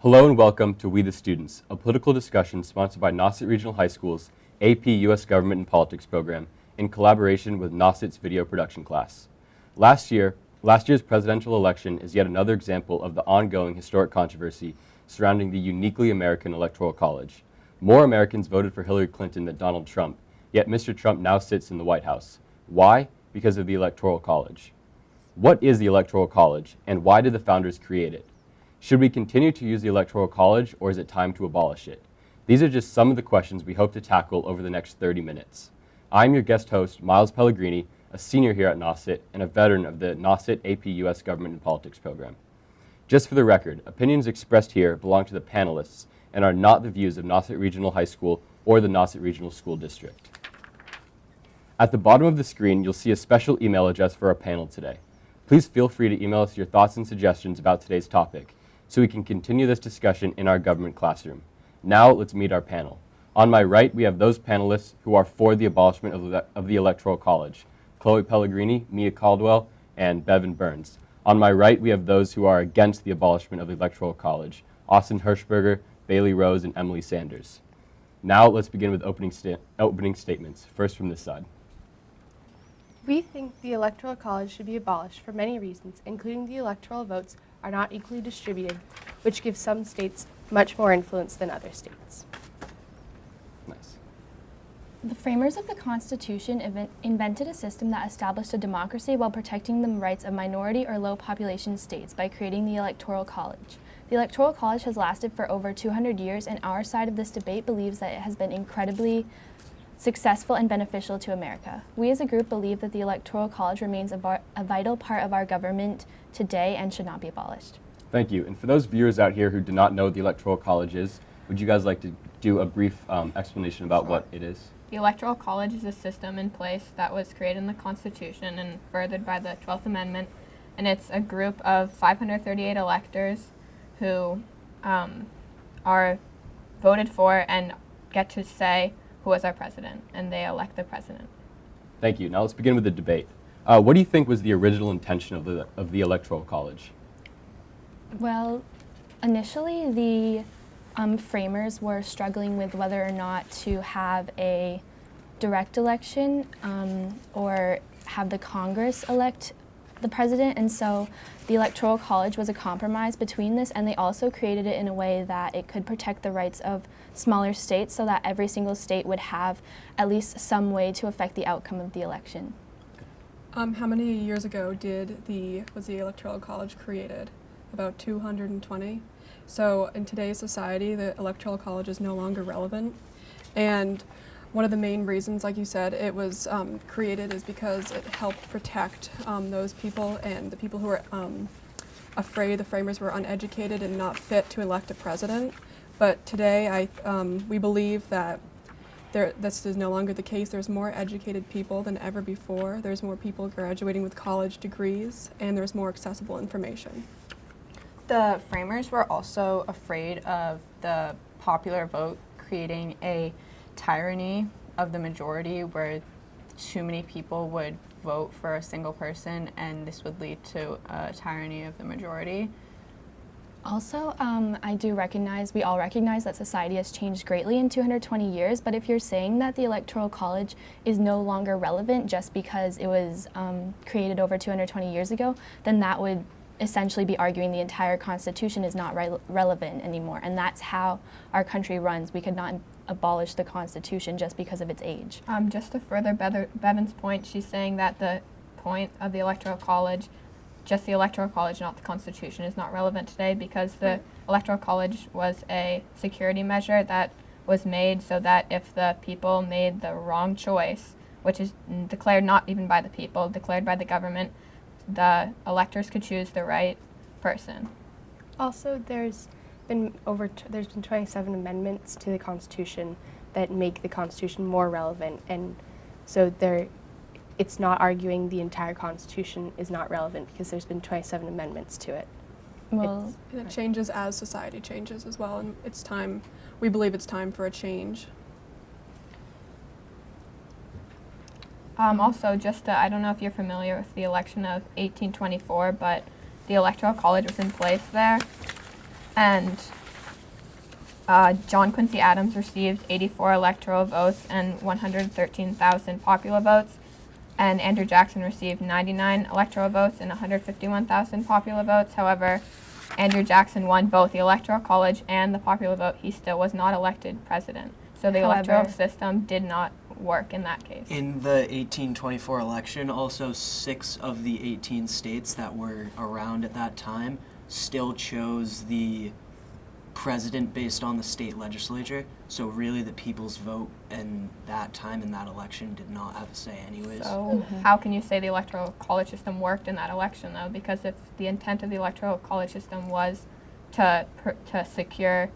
Hello and welcome to We the Students, a political discussion sponsored by Nauset Regional High School's AP U.S. Government and Politics program in collaboration with Nauset's video production class. Last year's presidential election is yet another example of the ongoing historic controversy surrounding the uniquely American Electoral College. More Americans voted for Hillary Clinton than Donald Trump, yet Mr. Trump now sits in the White House. Why? Because of the Electoral College. What is the Electoral College, and why did the founders create it? Should we continue to use the Electoral College, or is it time to abolish it? These are just some of the questions we hope to tackle over the next 30 minutes. I'm your guest host, Miles Pellegrini, a senior here at Nauset and a veteran of the Nauset AP U.S. Government and Politics program. Just for the record, opinions expressed here belong to the panelists and are not the views of Nauset Regional High School or the Nauset Regional School District. At the bottom of the screen, you'll see a special email address for our panel today. Please feel free to email us your thoughts and suggestions about today's topic, so we can continue this discussion in our government classroom. Now, let's meet our panel. On my right, we have those panelists who are for the abolishment of the Electoral College: Chloe Pellegrini, Mia Caldwell, and Bevan Burns. On my right, we have those who are against the abolishment of the Electoral College: Austin Hirschberger, Bailey Rose, and Emily Sanders. Now, let's begin with opening statements. First from this side. We think the Electoral College should be abolished for many reasons, including the electoral votes are not equally distributed, which gives some states much more influence than other states. Nice. The framers of the Constitution invented a system that established a democracy while protecting the rights of minority or low population states by creating the Electoral College. The Electoral College has lasted for over 200 years, and our side of this debate believes that it has been incredibly successful and beneficial to America. We as a group believe that the Electoral College remains a vital part of our government today and should not be abolished. Thank you. And for those viewers out here who do not know what the Electoral College is, would you guys like to do a brief explanation about what it is? The Electoral College is a system in place that was created in the Constitution and furthered by the 12th Amendment, and it's a group of 538 electors who are voted for and get to say who is our president, and they elect the president. Thank you. Now let's begin with the debate. What do you think was the original intention of the Electoral College? Well, initially the framers were struggling with whether or not to have a direct election or have the Congress elect the president, and so the Electoral College was a compromise between this, and they also created it in a way that it could protect the rights of smaller states so that every single state would have at least some way to affect the outcome of the election. How many years ago was the Electoral College created? About 220. So in today's society, the Electoral College is no longer relevant. And one of the main reasons, like you said, it was created is because it helped protect those people, and the people who were afraid the framers were uneducated and not fit to elect a president. But today, we believe that this is no longer the case. There's more educated people than ever before. There's more people graduating with college degrees, and there's more accessible information. The framers were also afraid of the popular vote creating a tyranny of the majority where too many people would vote for a single person, and this would lead to a tyranny of the majority. Also, we all recognize that society has changed greatly in 220 years, but if you're saying that the Electoral College is no longer relevant just because it was created over 220 years ago, then that would essentially be arguing the entire Constitution is not relevant anymore, and that's how our country runs. We could not abolish the Constitution just because of its age. Just to further Bevan's point, she's saying that the point of the Electoral College, just the Electoral College, not the Constitution, is not relevant today because the Electoral College was a security measure that was made so that if the people made the wrong choice, which is declared not even by the people, declared by the government, the electors could choose the right person. Also, there's been 27 amendments to the Constitution that make the Constitution more relevant, and so it's not arguing the entire Constitution is not relevant because there's been 27 amendments to it. Well, And it changes as society changes as well, and we believe it's time for a change. Also, I don't know if you're familiar with the election of 1824, but the Electoral College was in place there, and John Quincy Adams received 84 electoral votes and 113,000 popular votes, and Andrew Jackson received 99 electoral votes and 151,000 popular votes. However, Andrew Jackson won both the Electoral College and the popular vote. He still was not elected president. So the electoral system did not work in that case. In the 1824 election, also 6 of the 18 states that were around at that time still chose the president based on the state legislature. So really the people's vote in that time in that election did not have a say anyways. So how can you say the Electoral College system worked in that election, though? Because if the intent of the Electoral College system was to secure,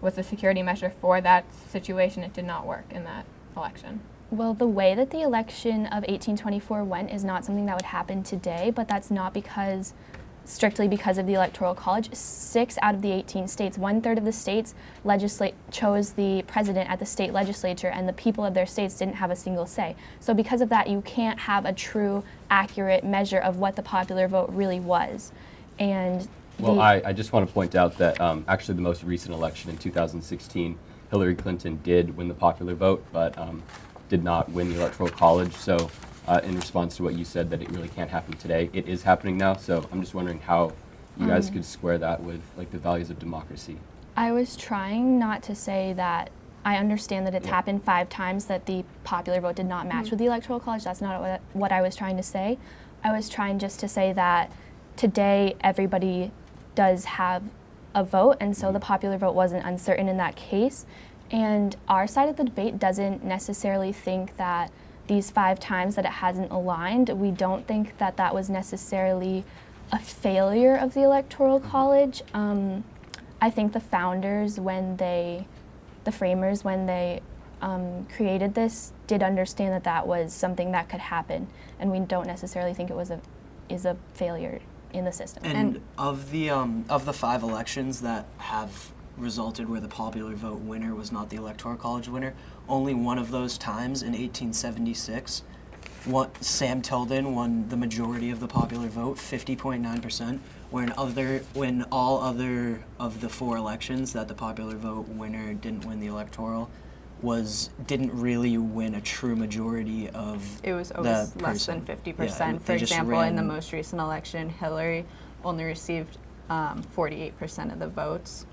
was a security measure for that situation, it did not work in that election. Well, the way that the election of 1824 went is not something that would happen today, but that's not strictly because of the Electoral College. 6 out of the 18 states, 1/3 of the states chose the president at the state legislature, and the people of their states didn't have a single say. So because of that, you can't have a true, accurate measure of what the popular vote really was. And Well, I just want to point out that actually the most recent election in 2016, Hillary Clinton did win the popular vote, but did not win the Electoral College. So in response to what you said, that it really can't happen today, it is happening now. So I'm just wondering how you guys could square that with like the values of democracy. I was trying not to say that I understand that it's happened 5 times that the popular vote did not match with the Electoral College. That's not what I was trying to say. I was trying just to say that today everybody does have a vote, and so the popular vote wasn't uncertain in that case. And our side of the debate doesn't necessarily think that these 5 times that it hasn't aligned, we don't think that that was necessarily a failure of the Electoral College. I think the founders, the framers, when they created this, did understand that that was something that could happen, and we don't necessarily think it was a failure in the system. And of the 5 elections that have resulted where the popular vote winner was not the Electoral College winner, only one of those times in 1876, Sam Tilden won the majority of the popular vote, 50.9%, when all other of the 4 elections that the popular vote winner didn't win the electoral didn't really win a true majority of It was always less than 50%. For example, in the most recent election, Hillary only received 48% of the votes.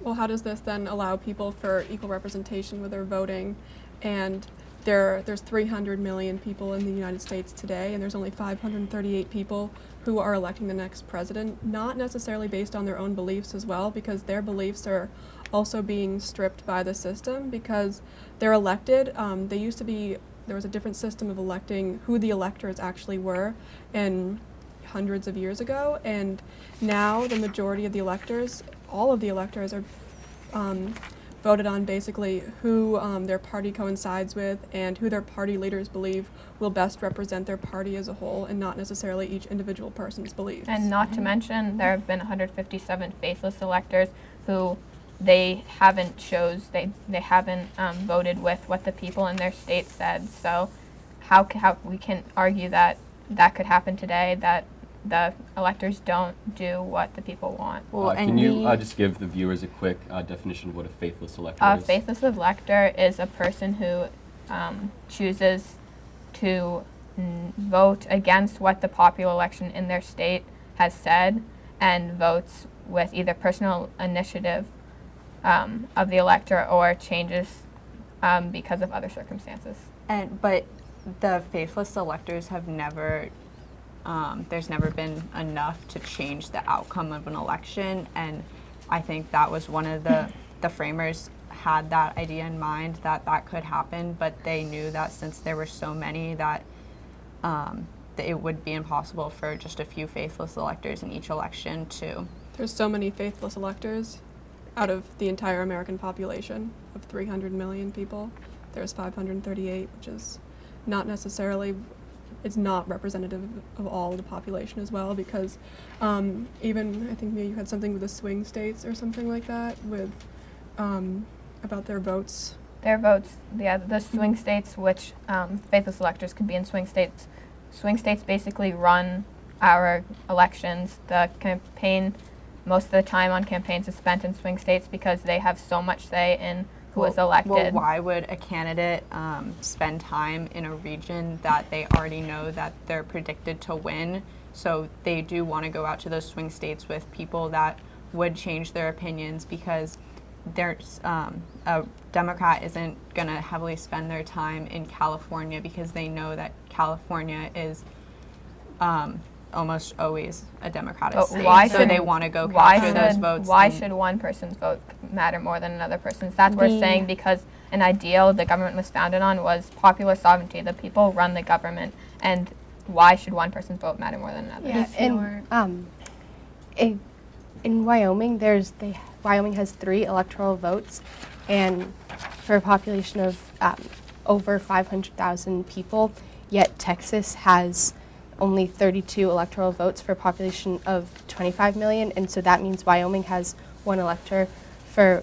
Well, how does this then allow people for equal representation with their voting? And there's 300 million people in the United States today, and there's only 538 people who are electing the next president, not necessarily based on their own beliefs as well, because their beliefs are also being stripped by the system because they're elected. There was a different system of electing who the electors actually were in hundreds of years ago, and now the majority of the electors, all of the electors, are voted on basically who their party coincides with and who their party leaders believe will best represent their party as a whole, and not necessarily each individual person's beliefs. And not to mention, there have been 157 faithless electors who they haven't voted with what the people in their state said. So how we can argue that could happen today, that the electors don't do what the people want. Well, Can you just give the viewers a quick definition of what a faithless elector A is? faithless elector is a person who chooses to vote against what the popular election in their state has said and votes with either personal initiative of the elector or changes because of other circumstances. But the faithless electors have never, there's never been enough to change the outcome of an election, and I think that was one of the framers had that idea in mind, that could happen, but they knew that since there were so many that it would be impossible for just a few faithless electors in each election to. There's so many faithless electors out of the entire American population of 300 million people. There's 538, which is not necessarily, it's not representative of all the population as well, because even, I think maybe you had something with the swing states or something like that, with about their votes. Their votes, the swing states, which faithless electors could be in swing states. Swing states basically run our elections. The campaign most of the time on campaigns is spent in swing states because they have so much say in who is elected. Well, why would a candidate spend time in a region that they already know that they're predicted to win? So they do want to go out to those swing states with people that would change their opinions, because there's a Democrat isn't going to heavily spend their time in California because they know that California is almost always a Democratic But state. why So should- they want to go capture those votes. Why and- should one person's vote matter more than another person's? That's what we're The- saying, because an ideal the government was founded on was popular sovereignty. The people run the government, and why should one person's vote matter more than another? Yeah, If you're- and in Wyoming, Wyoming has 3 electoral votes, and for a population of over 500,000 people, yet Texas has only 32 electoral votes for a population of 25 million, and so that means Wyoming has 1 elector for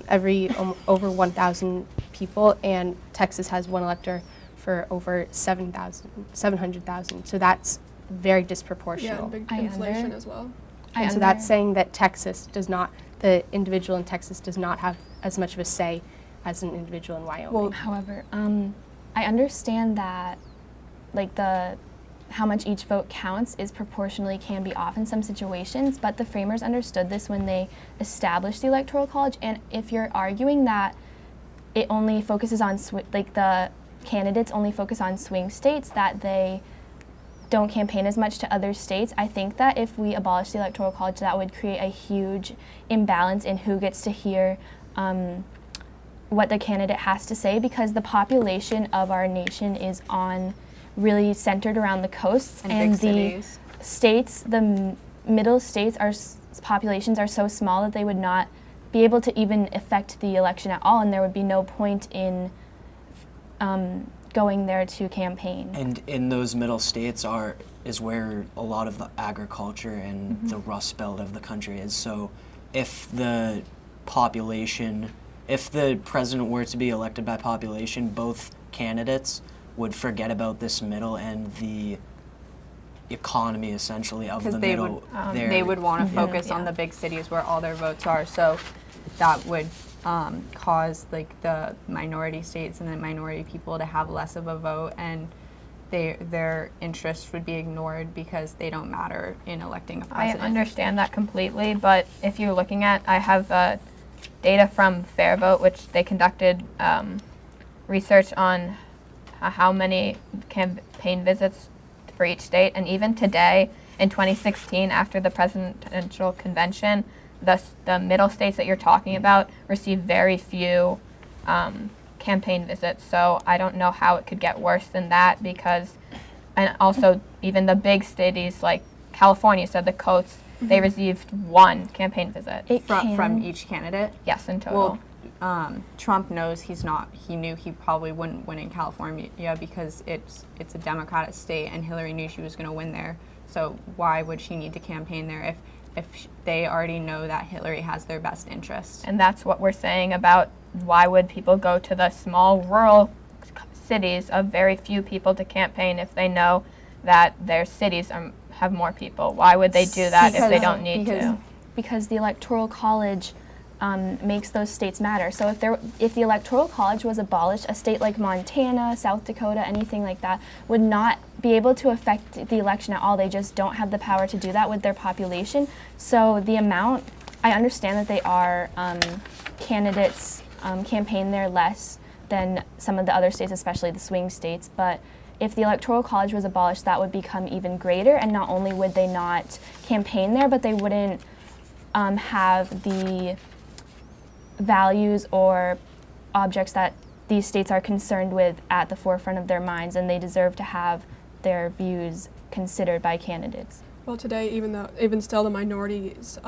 every over 1,000 people, and Texas has 1 elector for over 700,000. So that's very Yeah, disproportional. and big I inflation under- as well. I And so that's under- saying that the individual in Texas does not have as much of a say as an individual in Wyoming. Well, However, I understand that, like, how much each vote counts is proportionally can be off in some situations, but the framers understood this when they established the Electoral College. And if you're arguing that it only focuses on the candidates only focus on swing states, that they don't campaign as much to other states, I think that if we abolish the Electoral College, that would create a huge imbalance in who gets to hear what the candidate has to say, because the population of our nation is really centered around the coasts, and and big cities. states, middle states, populations are so small that they would not be able to even affect the election at all, and there would be no point in going there to campaign. And in those middle states is where a lot of the agriculture and the Rust Belt of the country is. So if the president were to be elected by population, both candidates would forget about this middle and the economy essentially of the Because they middle. they would want to focus on Yeah. the big cities where all their votes are. So that would cause like the minority states and the minority people to have less of a vote, and their interests would be ignored because they don't matter in electing a I president. understand that completely, but if you're looking at, I have data from Fair Vote, which they conducted research on how many campaign visits for each state, and even today in 2016, after the presidential convention, the middle states that you're talking about receive very few campaign visits. So I don't know how it could get worse than that, because, and also even the big cities like California, so the coasts, they received 1 campaign visit. It from can- each candidate. Yes, in total. Well, Trump knows he knew he probably wouldn't win in California because it's a Democratic state, and Hillary knew she was going to win there. So why would she need to campaign there if they already know that Hillary has their best interest? And that's what we're saying about why would people go to the small rural cities of very few people to campaign if they know that their cities have more people. Why would they do that if they don't need to? Because the Electoral College makes those states matter. So if the Electoral College was abolished, a state like Montana, South Dakota, anything like that would not be able to affect the election at all. They just don't have the power to do that with their population. So the amount, I understand that they are candidates campaign there less than some of the other states, especially the swing states, but if the Electoral College was abolished, that would become even greater, and not only would they not campaign there, but they wouldn't have the values or objects that these states are concerned with at the forefront of their minds, and they deserve to have their views considered by candidates. Well, today, even still, the minorities,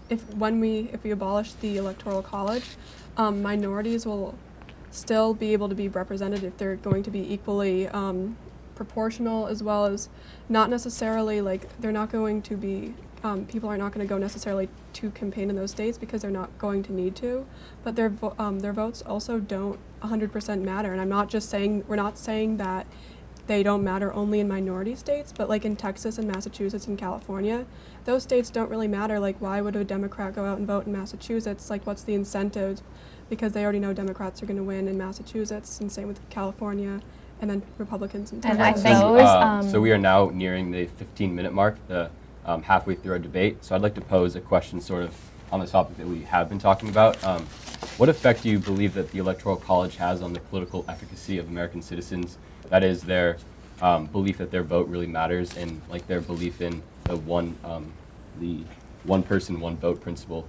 if we abolish the Electoral College, minorities will still be able to be represented if they're going to be equally proportional, as well as not necessarily they're not going to be people are not going to go necessarily to campaign in those states because they're not going to need to, but their votes also don't 100% matter. And we're not saying that they don't matter only in minority states, but like in Texas and Massachusetts and California, those states don't really matter. Like, why would a Democrat go out and vote in Massachusetts? Like, what's the incentive? Because they already know Democrats are going to win in Massachusetts, and same with California, and then Republicans in And Texas. I think- Those, So we are now nearing the 15-minute mark, the halfway through our debate. So I'd like to pose a question sort of on the topic that we have been talking about. What effect do you believe that the Electoral College has on the political efficacy of American citizens? That is their belief that their vote really matters, and like their belief in the one person, one vote principle.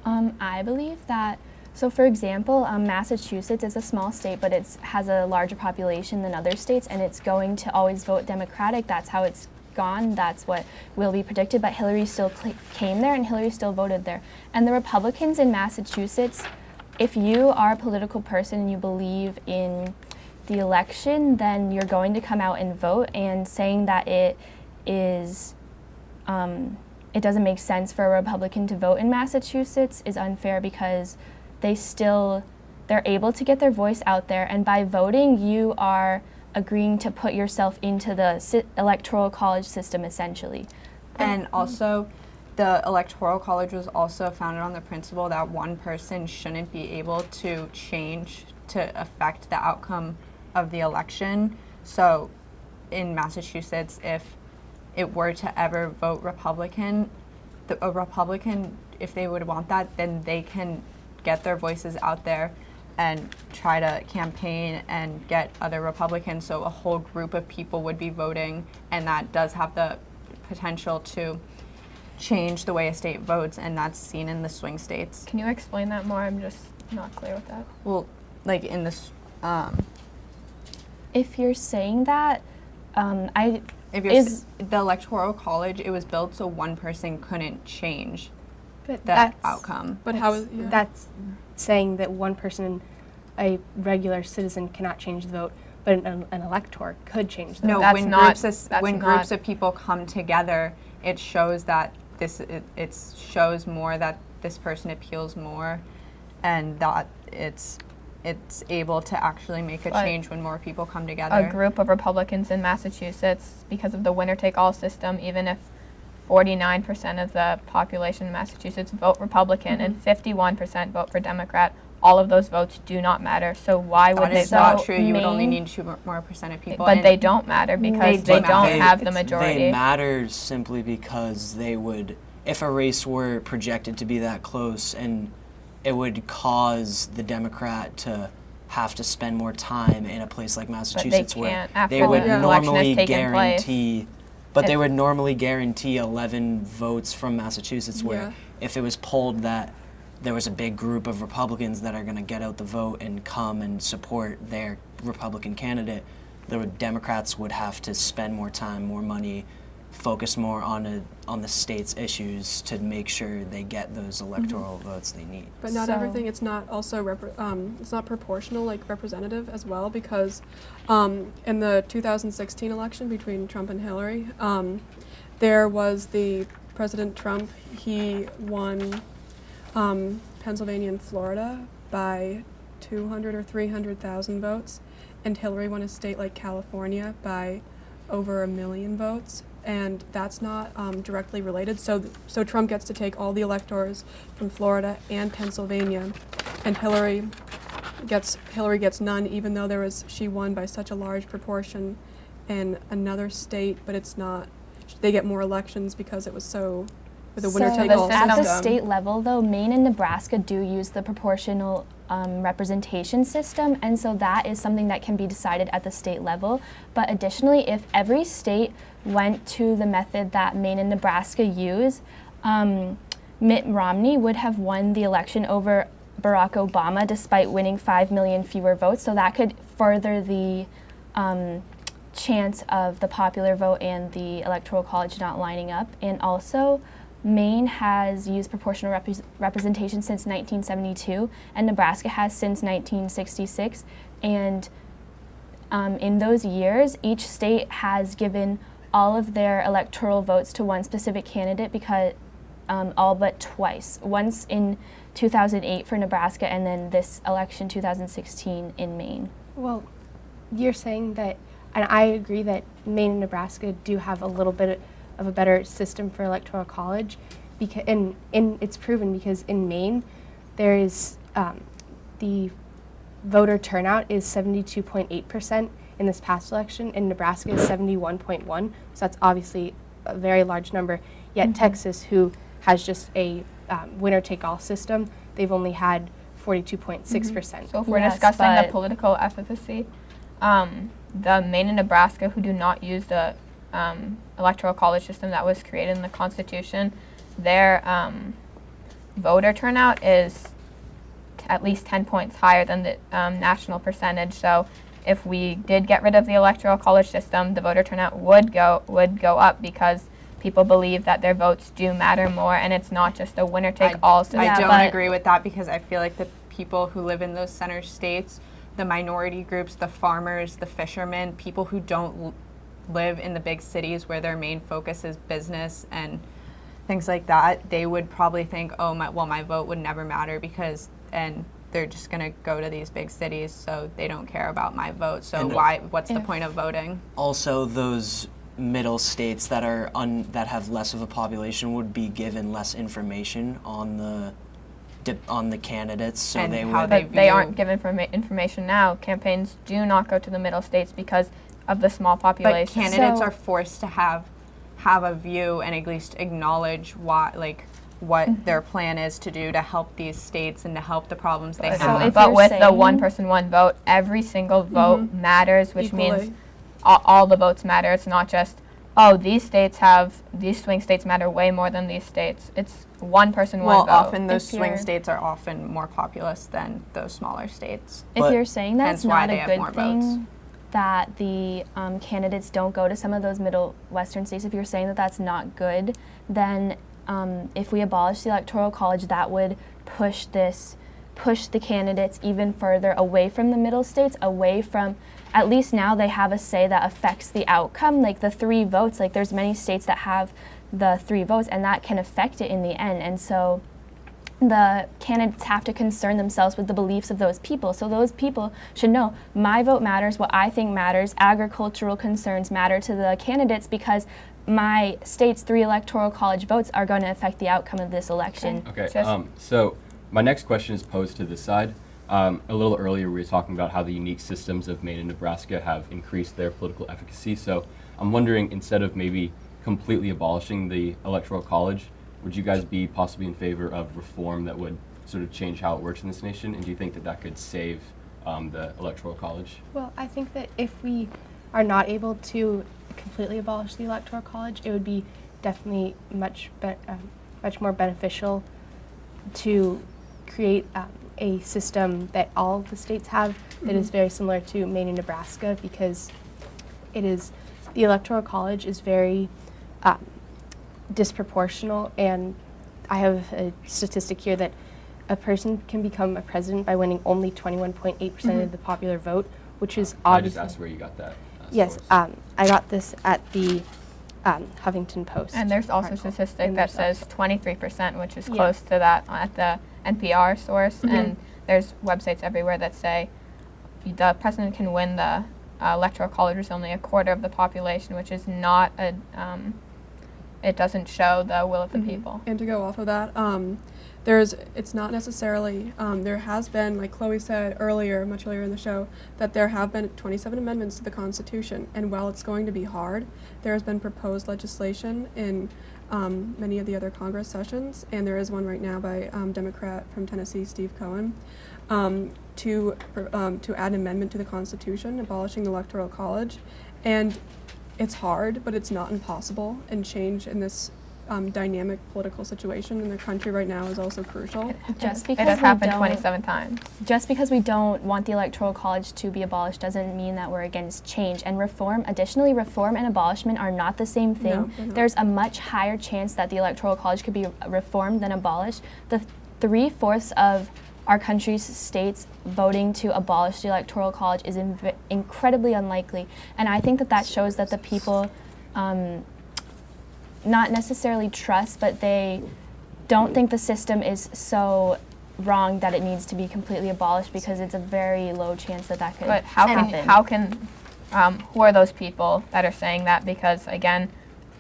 I believe that, so for example, Massachusetts is a small state, but it has a larger population than other states, and it's going to always vote Democratic. That's how it's gone. That's what will be predicted, but Hillary still came there, and Hillary still voted there. And the Republicans in Massachusetts, if you are a political person and you believe in the election, then you're going to come out and vote, and saying that it doesn't make sense for a Republican to vote in Massachusetts is unfair, because they're able to get their voice out there, and by voting you are agreeing to put yourself into the Electoral College system, essentially. And also, the Electoral College was also founded on the principle that one person shouldn't be able to change to affect the outcome of the election. So in Massachusetts, if it were to ever vote Republican, a Republican, if they would want that, then they can get their voices out there and try to campaign and get other Republicans. So a whole group of people would be voting, and that does have the potential to change the way a state votes, and that's seen in the swing states. Can you explain that more? I'm just not clear with that. Well, like in this, If you're saying that, if you're the Electoral College, it was built so one person couldn't change But that outcome. But how is That's saying that one person, a regular citizen, cannot change the vote, but an elector could change the No, vote. That's when not- when that's groups not- of people come together, it shows that it shows more that this person appeals more, and that it's able to actually make a But change when more people come together. A group of Republicans in Massachusetts, because of the winner-take-all system, even if 49% of the population in Massachusetts vote Republican and 51% vote for Democrat, all of those votes do not matter. So why would That they is not vote? true. You would only Maine- need 2% of people. But and they don't matter because They they do don't matter. have the They majority. matter simply because they would, if a race were projected to be that close, and it would cause the Democrat to have to spend more time in a place like Massachusetts where can't after they would the election has normally taken place. guarantee, but they If- would normally guarantee 11 votes from Massachusetts, where Yeah. if it was polled that there was a big group of Republicans that are going to get out the vote and come and support their Republican candidate, the Democrats would have to spend more time, more money, focus more on the state's issues to make sure they get those electoral votes they need. But not So- everything. It's not also it's not proportional, like representative as well, because in the 2016 election between Trump and Hillary, there was the President Trump. He won Pennsylvania and Florida by 200 or 300,000 votes, and Hillary won a state like California by over 1 million votes. And that's not directly related. So Trump gets to take all the electors from Florida and Pennsylvania, and Hillary gets none, even though she won by such a large proportion in another state. But it's not. They get more elections because it was so with a winner-take-all At the system. state level, though, Maine and Nebraska do use the proportional representation system, and so that is something that can be decided at the state level. But additionally, if every state went to the method that Maine and Nebraska use, Mitt Romney would have won the election over Barack Obama despite winning 5 million fewer votes, so that could further the chance of the popular vote and the Electoral College not lining up. And also, Maine has used proportional representation since 1972, and Nebraska has since 1966. And in those years, each state has given all of their electoral votes to one specific candidate, because all but twice. Once in 2008 for Nebraska, and then this election 2016 in Maine. Well, you're saying that And I agree that Maine and Nebraska do have a little bit of a better system for electoral college, because it's proven because in Maine there is the voter turnout is 72.8% in this past election, and Nebraska is 71.1. So that's obviously a very large number. Yet Texas, who has just a winner-take-all system, they've only had 42.6%. So if we're Yes, discussing the but- political efficacy, the Maine and Nebraska who do not use the electoral college system that was created in the Constitution, their voter turnout is at least 10 points higher than the national percentage. So if we did get rid of the electoral college system, the voter turnout would go up because people believe that their votes do matter more, and it's not just a winner-take-all system. I Yeah, don't but- agree with that because I feel like the people who live in those center states, the minority groups, the farmers, the fishermen, people who don't live in the big cities where their main focus is business and things like that, they would probably think, oh, my vote would never matter and they're just going to go to these big cities, so they don't care about my vote. So And what's the point of voting? Also, those middle states that are that have less of a population would be given less information on the candidates, so And they how would. they But they aren't view- given information now. Campaigns do not go to the middle states because of the small But population. candidates So- are forced to have a view and at least acknowledge what their plan is to do to help these states and to help the problems they But- So have. if but you're with the saying- one person, one vote, every single vote matters, which means Equally. all the votes matter. It's not just, oh, these swing states matter way more than these states. It's one person, one Well, vote. often those If swing you're- states are often more populous than those smaller states. If But you're saying that's hence why not they a have good more thing, votes. that the candidates don't go to some of those middle western states, if you're saying that that's not good, then if we abolish the electoral college, that would push the candidates even further away from the middle states, away from, at least now they have a say that affects the outcome, like the 3 votes. Like there's many states that have the 3 votes, and that can affect it in the end. And so the candidates have to concern themselves with the beliefs of those people. So those people should know my vote matters, what I think matters, agricultural concerns matter to the candidates because my state's 3 electoral college votes are going to affect the outcome of this election. Okay, Just- so my next question is posed to this side. A little earlier, we were talking about how the unique systems of Maine and Nebraska have increased their political efficacy. So I'm wondering, instead of maybe completely abolishing the Electoral College, would you guys be possibly in favor of reform that would sort of change how it works in this nation? And do you think that that could save the Electoral College? Well, I think that if we are not able to completely abolish the Electoral College, it would be definitely much more beneficial to create a system that all of the states have that is very similar to Maine and Nebraska, because the Electoral College is very disproportional, and I have a statistic here that a person can become a president by winning only 21.8% of the popular vote, which is I just obviously. asked where you got that. Yes, source. I got this at the Huffington Post. And there's also a article. statistic And that there's says 23%, which is Yeah. close to that at the NPR source. And there's websites everywhere that say the president can win the electoral college with only a quarter of the population, which is not it doesn't show the will of the people. And to go off of that, it's not necessarily, there has been, like Chloe said earlier, much earlier in the show, that there have been 27 amendments to the Constitution. And while it's going to be hard, there has been proposed legislation in many of the other Congress sessions, and there is one right now by Democrat from Tennessee, Steve Cohen, to add an amendment to the Constitution, abolishing the Electoral College. And it's hard, but it's not impossible, and change in this dynamic political situation in the country right now is also crucial. Just It because has we happened don't- 27 times. Just because we don't want the Electoral College to be abolished doesn't mean that we're against change. And additionally, reform and abolishment are not the same thing. No, they're not. There's a much higher chance that the Electoral College could be reformed than abolished. The 3/4 of our country's states voting to abolish the Electoral College is incredibly unlikely. And I think that shows that the people not necessarily trust, but they don't think the system is so wrong that it needs to be completely abolished, because it's a very low chance that could But how happen. can who are those people that are saying that? Because again,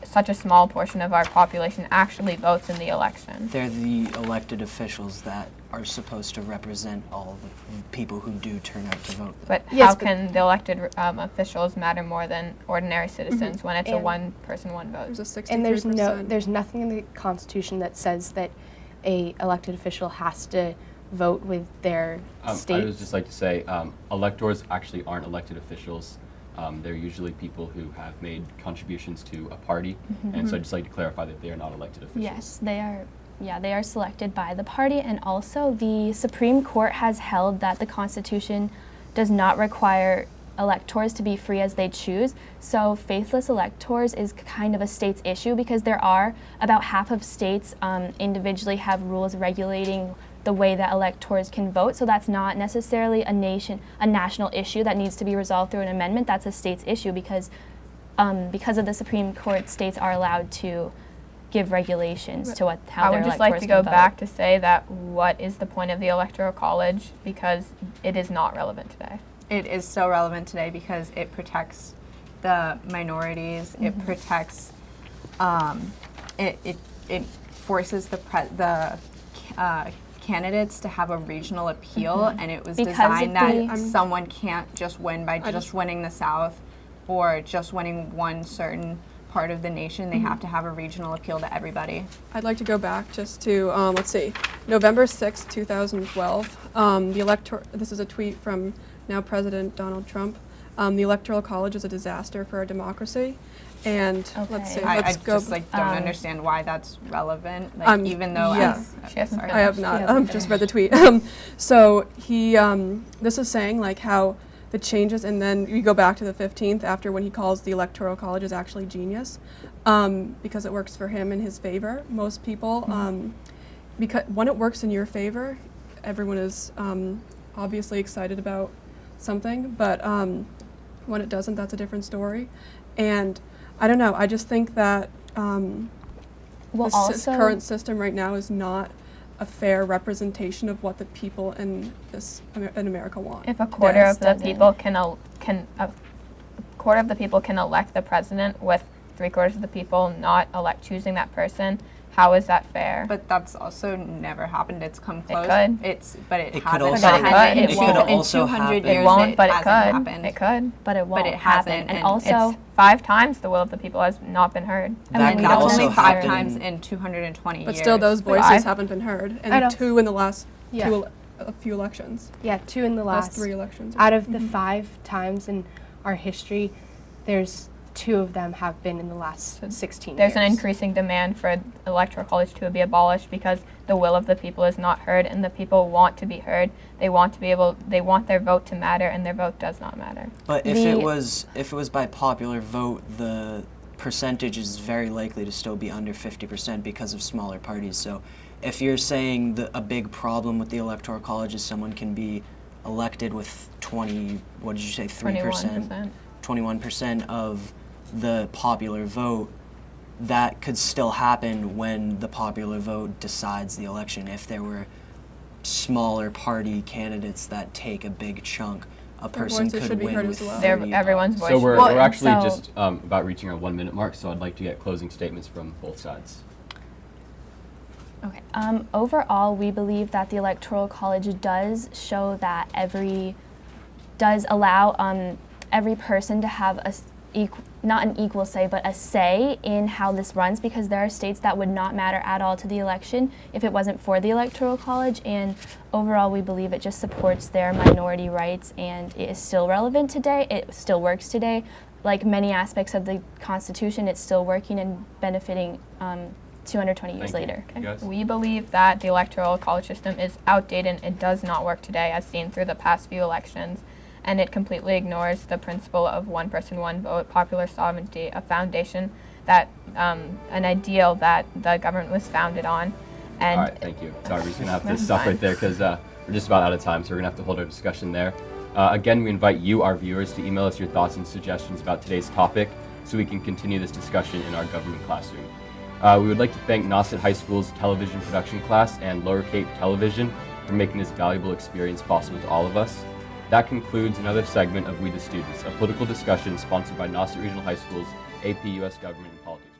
such a small portion of our population actually votes in the election. They're the elected officials that are supposed to represent all the people who do turn out to vote. But Yes, how but- can the elected officials matter more than ordinary citizens when it's a And- one person, one vote? There's a 63%. And there's nothing in the Constitution that says that a elected official has to vote with their state. I would just like to say, electors actually aren't elected officials. They're usually people who have made contributions to a party, and so I'd just like to clarify that they are not elected officials. Yes, they are. Yeah, they are selected by the party, and also the Supreme Court has held that the Constitution does not require electors to be free as they choose. So faithless electors is kind of a state's issue because there are about half of states individually have rules regulating the way that electors can vote. So that's not necessarily a national issue that needs to be resolved through an amendment. That's a state's issue because of the Supreme Court, states are allowed to give regulations to how I their would just electors like to can go vote. back to say that what is the point of the Electoral College, because it is not relevant today. It is so relevant today because it protects the minorities. It protects. It forces the candidates to have a regional appeal, and it was Because designed of that the- someone can't just win by just winning the South or just winning one certain part of the nation. They have to have a regional appeal to everybody. I'd like to go back just to, let's see, November 6, 2012. This is a tweet from now President Donald Trump. The Electoral College is a disaster for our democracy. And let's see, Okay. I let's go. just don't understand why that's relevant. Like, even though yeah. She hasn't sorry. I have She not. hasn't Just read the tweet. So he, this is saying like how the changes, and then you go back to the 15th after when he calls the Electoral College is actually genius, because it works for him in his favor. Most people, because when it works in your favor, everyone is obviously excited about something. But when it doesn't, that's a different story. And I don't know. I just think that. Well, The also, current system right now is not a fair representation of what the people in America want. If a quarter Yes, of the doesn't. people a quarter of the people can elect the president, with 3/4 of the people not choosing that person, how is that fair? But that's also never happened. It's come close. could. But it It could hasn't. also But it happened. could. It could In also 200 happen. years, It won't, but it hasn't could. happened. It could. but it won't it happen. hasn't, And and also, It's 5 times the will of the people has not been heard. I That mean, could That's also only 5 happen. times in 220 But years. still, those voices Five. haven't been heard, I and know. 2 in the last Yeah. a few elections. Yeah, 2 in the Last last 3 elections. out of the 5 times in our history, there's 2 of them have been in the last 16 There's years. an increasing demand for Electoral College to be abolished because the will of the people is not heard, and the people want to be heard. They want their vote to matter, and their vote does not matter. But if The- it was by popular vote, the percentage is very likely to still be under 50% because of smaller parties. So if you're saying that a big problem with the Electoral College is someone can be elected with 3%, 21% of the popular vote, that could still happen when the popular vote decides the election. If there were smaller party candidates that take a big chunk, a Their person voices could should be win heard with as well. 30 Everyone's votes. voice. So we're Well, actually so- just about reaching our 1 minute mark, so I'd like to get closing statements from both sides. okay. Overall, we believe that the Electoral College does show that does allow every person to have not an equal say, but a say in how this runs, because there are states that would not matter at all to the election if it wasn't for the Electoral College. And overall, we believe it just supports their minority rights, and it is still relevant today. It still works today. Like many aspects of the Constitution, it's still working and benefiting 220 years Thank you. later. You guys? We believe that the Electoral College system is outdated. It does not work today, as seen through the past few elections, and it completely ignores the principle of one person, one vote, popular sovereignty, a foundation that, an ideal that the government was founded on. And All right, thank you. Sorry, we're just gonna have to That's stop fine. right there because we're just about out of time, so we're gonna have to hold our discussion there. Again, we invite you, our viewers, to email us your thoughts and suggestions about today's topic so we can continue this discussion in our government classroom. We would like to thank Nauset High School's television production class and Lower Cape Television for making this valuable experience possible to all of us. That concludes another segment of We the Students, a political discussion sponsored by Nauset Regional High School's AP US Government and Politics.